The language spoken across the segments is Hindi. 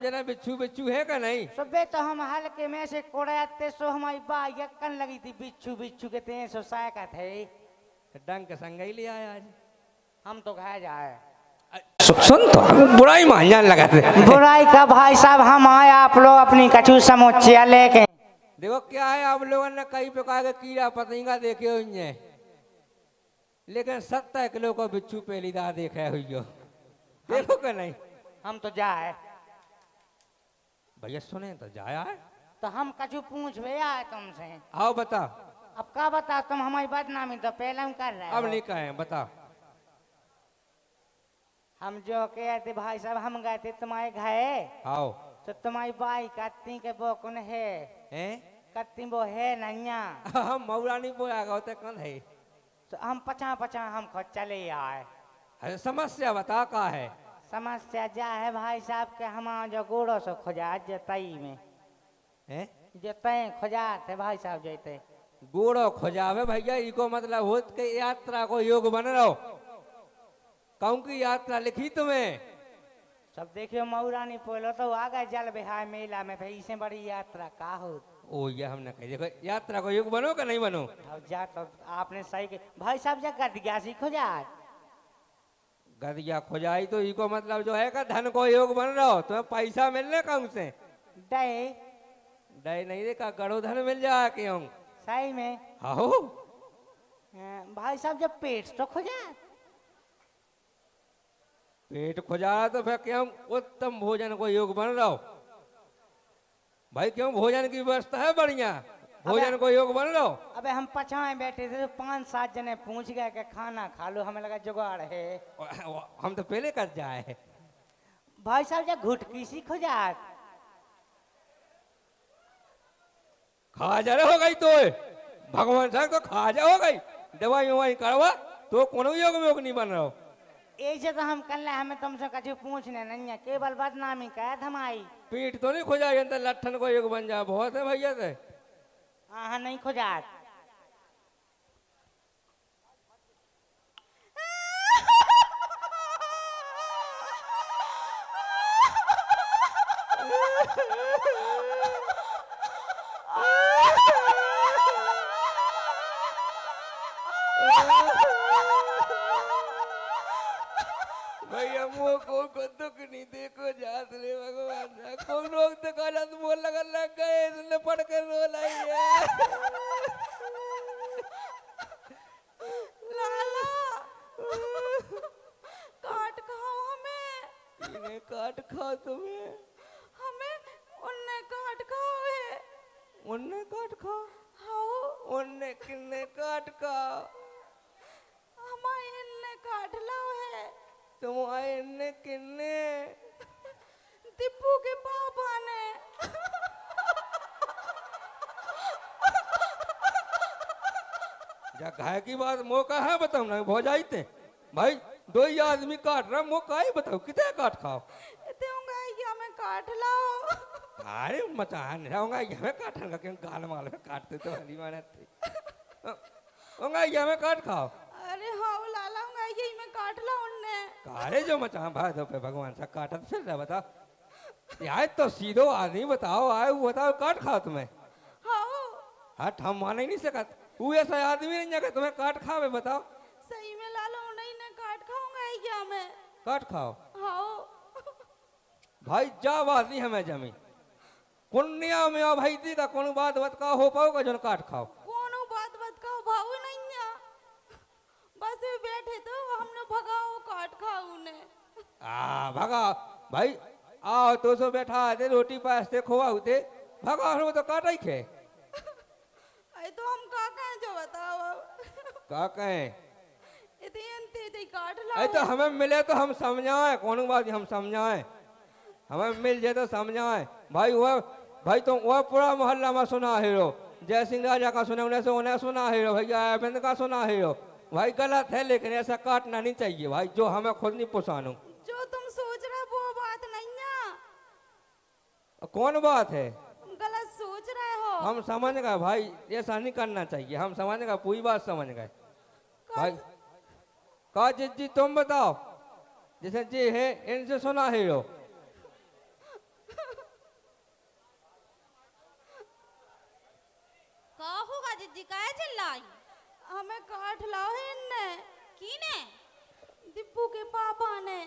जना बिच्छू बिच्छू है का नहीं? सुबह तो हम हल्के में से कोड़ाते सो हमारी बा यक्कन लगी थी बिच्छू बिच्छू के तें सो सायका थे। डंग के संग ही ले आया आज। हम तो घाय जाए सुन तो हम बुराई मान लगा थे। बुराई का भाई साहब हम आए आप लोग अपनी कछू समोचिया लेके। देखो क्या है आप लोगों ने कई प्रकार के कीड़ा पतंगा देखे हुई हैं, लेकिन 70 किलो को बिच्छू पहली दार देखा हुई हो। देखो क्या नहीं? हम तो जाए भैया सुने तो जाया है। तो हम कछू पूछ भे आए तुमसे। आओ बता। अब क्या बता तुम हमारी बदनामी तो पहले हम कर रहे अब हो। नहीं कहें बता। हम जो कहते भाई साहब हम गए थे तुम्हारे घर आओ। तो तुम्हारी बाई कत्ती के वो कौन है हैं? कत्ती वो है नैया। हम मऊरा नहीं बोया गया होते कौन है? तो हम पचा पचा हम खुद चले आए। अरे समस्या बता का है? समस्या जा है भाई साहब के हमारा जो गोड़ों से खोजा जतई में हैं? जतई खोजा थे भाई साहब जैते गोड़ो खोजावे भैया इको मतलब होत के यात्रा को योग बन रहो। कहूँ की यात्रा लिखी तुम्हें? सब देखियो मऊरानी पोलो तो आ गए जल बिहार मेला में भाई से बड़ी यात्रा का हो। ओ ये हमने कही देखो यात्रा को योग बनो का नहीं बनो? अब जा तो आपने सही के भाई साहब जा गदगिया सी खोजा गदिया खोजाई तो इको मतलब जो है का धन को योग बन रहो तुम्हें पैसा मिलने कहूँ से? डे डे नहीं देखा गड़ो धन मिल जाए क्यों? सही में आओ। भाई साहब जब पेट तो खोजा पेट खोजा तो फिर क्यों उत्तम भोजन को योग बन रहो भाई। क्यों भोजन की व्यवस्था है बढ़िया, भोजन को योग बन रहो। अबे हम पछाए बैठे थे तो 5-7 जने पूछ गए कि खाना खा लो हमें लगा जुगाड़ है। हम तो पहले कर जाए। भाई साहब जब घुटकी सी खोजा खाजा हो गई तो भगवान साहब तो खाजा हो गई। दवाई ववाई करवा तो कोनो योग में योग नहीं बन रहा। ऐसे तो हम कल हमें तुमसे कछु पूछने नहीं है केवल बदनामी कैद हमारी। पीठ तो नहीं खोजा तो लट्ठन को योग बन जाए बहुत है भैया से। हाँ नहीं खोजा भैया मुँह को दुख नहीं देखो जात रे भगवान को लोग तो काला तो मोल लग गए इसने पड़ कर रो लाई है। लाला काट खाओ हमें। इन्हें काट खाओ तुम्हें? हमें उन्ने काट खाओ है। उन्हें काट खाओ? हाँ उन्हें किन्ने काट खाओ? हमारे इन्ने काट लाओ है। तुम आए इन्ने किन्ने? दीपू के पापा ने। जा घाय की बात मौका है बताओ ना भो जाते भाई। दो ही आदमी काट रहा मौका ही बताओ कितने काट खाओ? दूंगा या मैं काट लाओ। अरे मचान रहूंगा ये काटन का क्यों गाल माल में काटते तो हरी माने थे होंगे ये में काट खाओ। अरे हाँ लाला होंगे यही मैं काट लाओ उन्ने। कारे जो मचान भाई तो पे भगवान सा काटत फिर रहा बताओ यार तो सीधो आदमी बताओ आए वो बताओ काट खाओ तुम्हें? हाँ हट हम मान ही नहीं सकत वो ऐसा आदमी नहीं है तुम्हें काट खावे बताओ? सही में लाला उन्हीं ने काट खाऊंगा या मैं काट खाओ हाँ। भाई जा बात नहीं हमें जमी पुण्या में आ भाई दी का कौन बात बता हो पाओगा जो काट खाओ। कोनो बात का भाव नहीं है। बस बैठे तो हमने भगाओ काट खाओ ने। भगा भाई आओ तो सो बैठा थे रोटी पास थे खोआ होते भगा हम तो काटा ही खे। अरे तो हम का कहें जो बताओ का कहें? इतने काट अरे लाओ। तो हमें मिले तो हम समझाएं कौन बात हम समझाएं हमें मिल जाए तो समझाएं भाई। वह भाई तो वह पूरा मोहल्ला में सुना हीरो जय सिंह राजा का सुना उन्हें सुना हीरो भैया अरविंद का सुना हीरो भाई गलत है लेकिन ऐसा काटना नहीं चाहिए भाई जो हमें खुद नहीं पुसानू। जो तुम सोच रहे हो वो बात नहीं है। कौन बात है? गलत सोच रहे हो। हम समझ गए भाई ऐसा नहीं करना चाहिए हम समझ गए पूरी बात समझ गए भाई। का जी तुम बताओ जैसे जी है इनसे सुना हीरो जी काहे चिल्लाई? हमें काट लाओ है इनने। कीने? दीपू के पापा ने।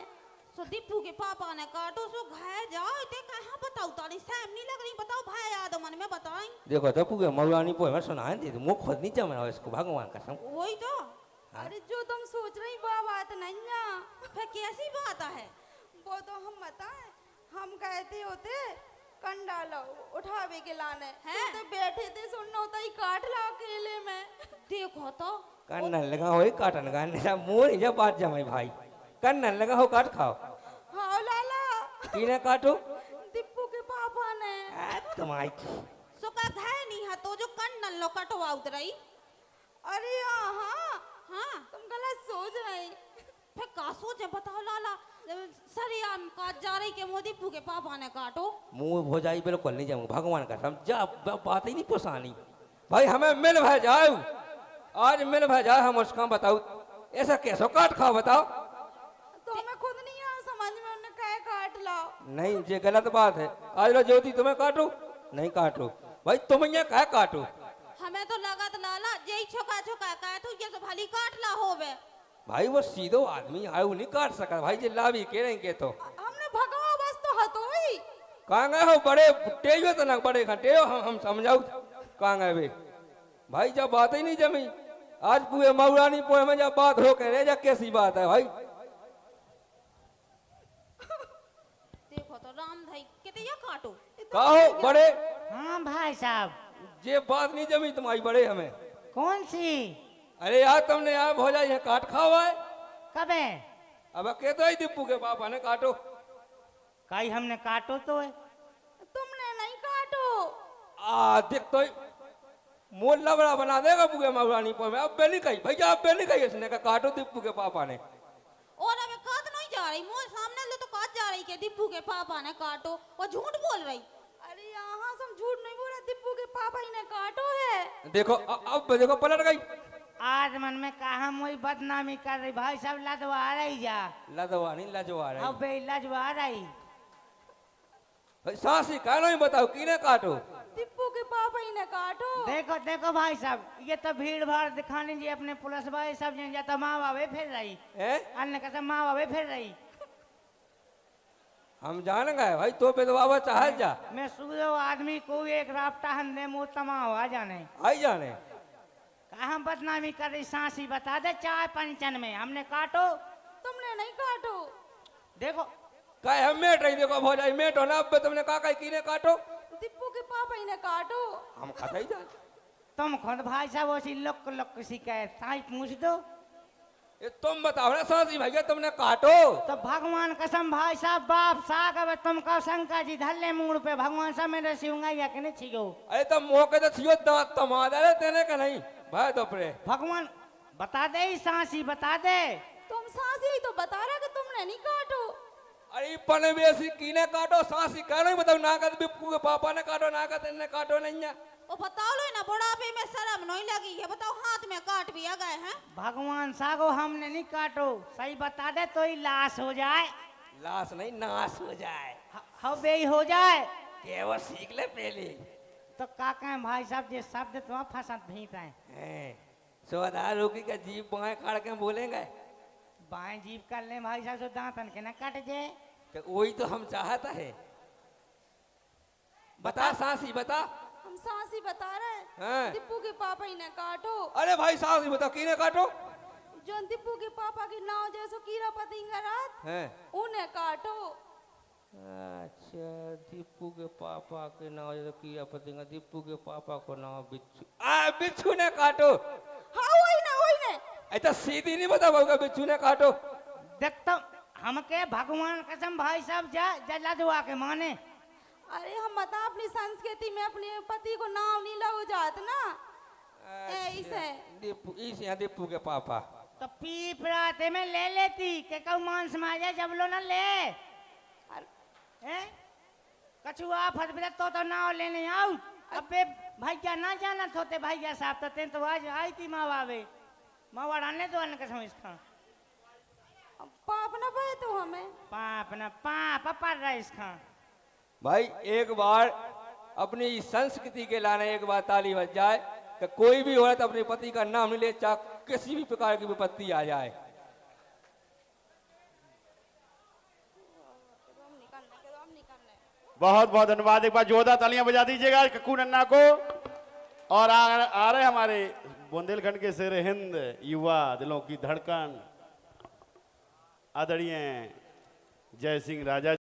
सो दीपू के पापा ने काटो सो घाय जाओ ते कहां बताओ तारी सैम नहीं लग रही बताओ भाई याद मन में बताई। देखो दीपू के मऊरानी पोए में सुना दे मुंह खुद नहीं जमा इसको भगवान कसम। वही तो। अरे जो तुम सोच रही वो बात नहीं है। फिर कैसी बात है? वो तो हम बताएं, हम कहते होते कंडा लो उठावे के लाने हैं तो बैठे थे सुनना होता ही काट ला अकेले में। देखो तो कन्ना लगा हो काटन का मेरा मुंह नहीं जब बात जमाई भाई कन्ना लगा हो काट खाओ। हाँ लाला कीने काटो? दीपू के पापा ने। तुम्हारी सुका घाय नहीं है तो जो कन्नल लो कटवा उतरई। अरे हाँ हाँ तुम गलत सोच रही। फिर का सोचे बताओ लाला? सरियाम काट जा रही के मोदी दीपू के पापा ने काटो। मुंह हो जाई बिल्कुल नहीं जाऊंगा भगवान कसम जा बात ही नहीं पुसानी भाई हमें मिल भय जाओ आज मिल भय जाओ हम उसका बताओ ऐसा कैसे काट खाओ बताओ। तो हमें खुद नहीं आ समझ में उन्हें कहे काट लाओ। नहीं ये गलत बात है आज लो ज्योति तुम्हें काटो नहीं काटो भाई तुम यहाँ कहे काटो। हमें तो लगा तो लाला यही छोका छोका कहे तो ये तो भली काट ला होवे। भाई वो सीधो आदमी आयु नहीं काट सका भाई जे लाभी के नहीं के तो हमने भगाओ बस तो हतोई। कहाँ गए हो बड़े तेज तो ना बड़े घंटे हो हम समझाओ कहाँ गए वे भाई जब बात ही नहीं जमी आज पूरे मऊरानी पोए में जब बात हो के रहे जा कैसी बात है भाई। देखो तो राम भाई कितने ये काटो कहो बड़े हाँ भाई साहब। ये बात नहीं जमी तुम्हारी बड़े हमें। कौन सी? अरे यार तुमने यार हो जाए काट खाओ है कब है? अब कहते ही दीपू के पापा ने काटो। कहीं हमने काटो तो है। तुमने नहीं काटो। देख तो मोल लबड़ा बना देगा पूरे मऊरानी पोए में अब नहीं कही भैया अब नहीं कही इसने कहा काटो दीपू के पापा ने। और अब काट नहीं जा रही मुंह सामने ले तो काट जा रही के दीपू के पापा ने काटो और झूठ बोल रही। अरे यहाँ सब झूठ नहीं बोल रहे दीपू के पापा ही ने काटो है। देखो अब देखो पलट गई। आज मन में कहा मोई बदनामी कर रही भाई साहब लदवा रही जा। लदवा नहीं लजवा रही अब बे लजवा रही। भाई सासी कह नहीं बताओ किने काटो? दीपू के पापा ही ने काटो। देखो देखो भाई साहब ये तो भीड़ भाड़ दिखाने जी अपने पुलिस भाई सब या तो माँ बाबे फिर रही अन्य कसम माँ बाबे फिर रही। हम जान गए भाई तो बेदवा चाहे जा मैं सूदो आदमी को एक राफ्ता हंदे मुँह तमा हुआ जाने आई जाने कहा बदनामी कर रही सांसी बता दे चाय पंचन में हमने काटो। तुमने नहीं काटो। देखो कहे हम मेट रही देखो हो जाए मेट हो ना अब तुमने कहा कहीं किने काटो? दीपू के पापा ही ने काटो। हम खाता ही जा तुम खुद भाई साहब उसी लुक लुक शिकायत साई पूछ दो। ये तुम बताओ ना सासी भैया तुमने काटो? तो भगवान कसम भाई साहब बाप साग अब तुम कहो शंकर जी धल्ले मूड पे भगवान सब मेरे सिंगा या के नहीं छिगो। अरे तो मौके तो छियो दांत तमा दे तेने का नहीं भाई दोपरे भगवान बता दे ही सांसी बता दे। तुम सांसी ही तो बता रहा कि तुमने नहीं काटो। अरे पने बेसी कीने काटो सांसी कह नहीं बताओ ना कर बिप्पू के पापा ने काटो ना कर तेने काटो नहीं है। ओ बताओ लो ना बुढ़ापे में शर्म नहीं लगी है बताओ हाथ में काट भी आ गए हैं। भगवान सागो हमने नहीं काटो सही बता दे तो ही लाश हो जाए। लाश नहीं नाश हो जाए हो बे हो जाए के वो सीख ले पहले। तो का कहें भाई साहब ये शब्द तो फंसत भीत है। सोदा रोकी का जीप बाएं काट के बोलेंगे बाएं जीप कर ले भाई साहब तो दांतन के ना कट जाए। तो वही तो हम चाहता है। बता सांसी बता। हम सांसी बता रहे हैं। हैं दीपू के पापा ही ने काटो। अरे भाई सांसी बताओ किने काटो? जो दीपू के पापा की नाव जैसो कीड़ा पतिंगा रात हैं उन्हें काटो। अच्छा दीपू के पापा के नाम जो किया पतेंगा दीपू के पापा को नाम बिच्छू बिच्छू ने काटो। हाँ वही ने ऐसा सीधी नहीं बता पाऊंगा बिच्छू ने काटो। देख तो हमके भगवान कसम भाई साहब जा जला दुआ के माने। अरे हम बता अपनी संस्कृति में अपने पति को नाम नहीं लगो जात ना ऐसे दीपू के पापा तो पीप राते में ले लेती के कौ मांस माजा जब लो ना ले कछुआ फटबिला तो नाव लेने आओ। अबे भैया ना जाना होते भैया साहब तो तेन तो आज आई थी माँ बाबे माँ वाड़ाने तो अन्य कसम इसका पाप ना पाए तो हमें पाप ना पाप पड़ रहा इसका। भाई एक बार अपनी संस्कृति के लाने एक बार ताली बज जाए कि कोई भी औरत अपने पति का नाम नहीं ले, चाहे किसी भी प्रकार की विपत्ति आ जाए। बहुत बहुत धन्यवाद। एक बार जोरदार तालियां बजा दीजिएगा कक्कू नन्ना को। और आ रहे हमारे बुंदेलखंड के शेर हिंद, युवा दिलों की धड़कन, आदरणीय जय सिंह राजा